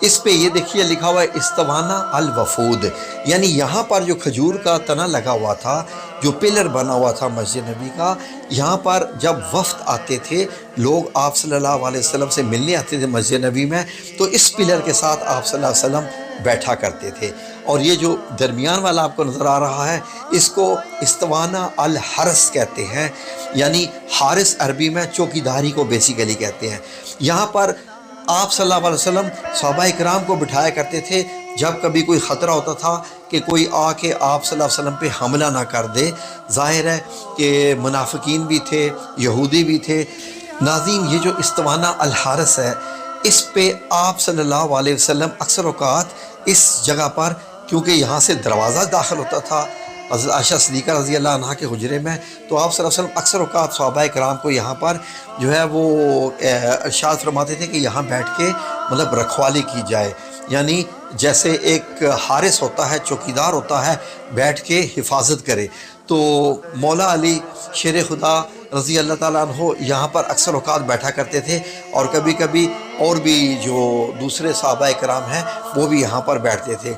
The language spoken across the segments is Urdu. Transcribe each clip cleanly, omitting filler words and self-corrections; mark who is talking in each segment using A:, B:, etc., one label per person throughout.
A: اس پہ یہ دیکھیے لکھا ہوا ہے استوانا الوفود، یعنی یہاں پر جو کھجور کا تنا لگا ہوا تھا، جو پلر بنا ہوا تھا مسجد نبی کا، یہاں پر جب وفد آتے تھے لوگ آپ صلی اللہ علیہ وسلم سے ملنے آتے تھے مسجد نبی میں، تو اس پلر کے ساتھ آپ صلی اللہ علیہ وسلم بیٹھا کرتے تھے۔ اور یہ جو درمیان والا آپ کو نظر آ رہا ہے، اس کو استوانا الحرس کہتے ہیں، یعنی حارس عربی میں چوکیداری کو بیسیکلی کہتے ہیں۔ یہاں پر آپ صلی اللہ علیہ وسلم صحابہ کرام کو بٹھایا کرتے تھے جب کبھی کوئی خطرہ ہوتا تھا کہ کوئی آ کے آپ صلی اللہ علیہ وسلم پہ حملہ نہ کر دے۔ ظاہر ہے کہ منافقین بھی تھے، یہودی بھی تھے۔ ناظرین، یہ جو استوانا الحارس ہے، اس پہ آپ صلی اللہ علیہ وسلم اکثر اوقات اس جگہ پر، کیونکہ یہاں سے دروازہ داخل ہوتا تھا حضرت عائشہ صدیقہ رضی اللہ عنہا کے حجرے میں، تو آپ صلی اللہ علیہ وسلم اکثر اوقات صحابہ کرام کو یہاں پر جو ہے وہ ارشاد فرماتے تھے کہ یہاں بیٹھ کے مطلب رکھوالی کی جائے، یعنی جیسے ایک حارس ہوتا ہے، چوکیدار ہوتا ہے، بیٹھ کے حفاظت کرے۔ تو مولا علی شیر خدا رضی اللہ تعالیٰ عنہ یہاں پر اکثر اوقات بیٹھا کرتے تھے، اور کبھی کبھی اور بھی جو دوسرے صحابہ کرام ہیں وہ بھی یہاں پر بیٹھتے تھے۔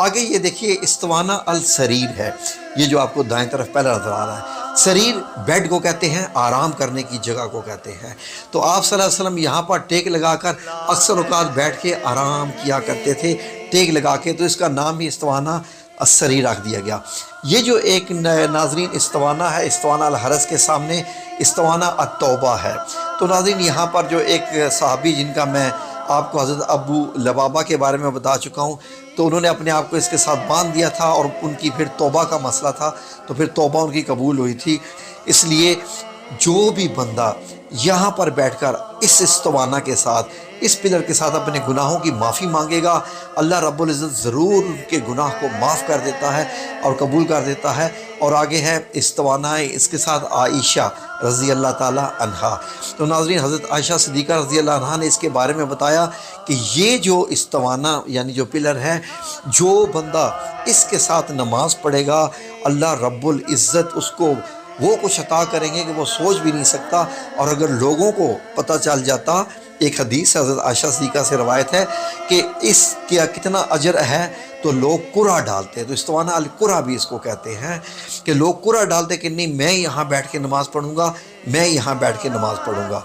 A: آگے یہ دیکھیے استوانا السریر ہے، یہ جو آپ کو دائیں طرف پہلا نظر آ رہا ہے۔ سریر بیڈ کو کہتے ہیں، آرام کرنے کی جگہ کو کہتے ہیں۔ تو آپ صلی اللہ علیہ وسلم یہاں پر ٹیک لگا کر اکثر اوقات بیٹھ کے آرام کیا کرتے تھے، ٹیک لگا کے، تو اس کا نام بھی استوانا السریر رکھ دیا گیا۔ یہ جو ایک ناظرین استوانا ہے، استوانا الحرس کے سامنے استوانا التوبہ ہے۔ تو ناظرین، یہاں پر جو ایک صحابی جن کا میں آپ کو حضرت ابو لبابہ کے بارے میں بتا چکا ہوں، تو انہوں نے اپنے آپ کو اس کے ساتھ باندھ دیا تھا، اور ان کی پھر توبہ کا مسئلہ تھا، تو پھر توبہ ان کی قبول ہوئی تھی۔ اس لیے جو بھی بندہ یہاں پر بیٹھ کر اس استوانا کے ساتھ، اس پلر کے ساتھ اپنے گناہوں کی معافی مانگے گا، اللہ رب العزت ضرور ان کے گناہ کو معاف کر دیتا ہے اور قبول کر دیتا ہے۔ اور آگے ہے استوانا اس کے ساتھ عائشہ رضی اللہ تعالیٰ عنہا۔ تو ناظرین، حضرت عائشہ صدیقہ رضی اللہ عنہا نے اس کے بارے میں بتایا کہ یہ جو استوانا یعنی جو پلر ہے، جو بندہ اس کے ساتھ نماز پڑھے گا، اللہ رب العزت اس کو وہ کچھ عطا کریں گے کہ وہ سوچ بھی نہیں سکتا۔ اور اگر لوگوں کو پتہ چل جاتا، ایک حدیث حضرت عائشہ صدیقہ سے روایت ہے کہ اس کا کتنا اجر ہے، تو لوگ قرعہ ڈالتے ہیں۔ تو استوانا القرعہ بھی اس کو کہتے ہیں کہ لوگ قرعہ ڈالتے کہ نہیں، میں یہاں بیٹھ کے نماز پڑھوں گا، میں یہاں بیٹھ کے نماز پڑھوں گا۔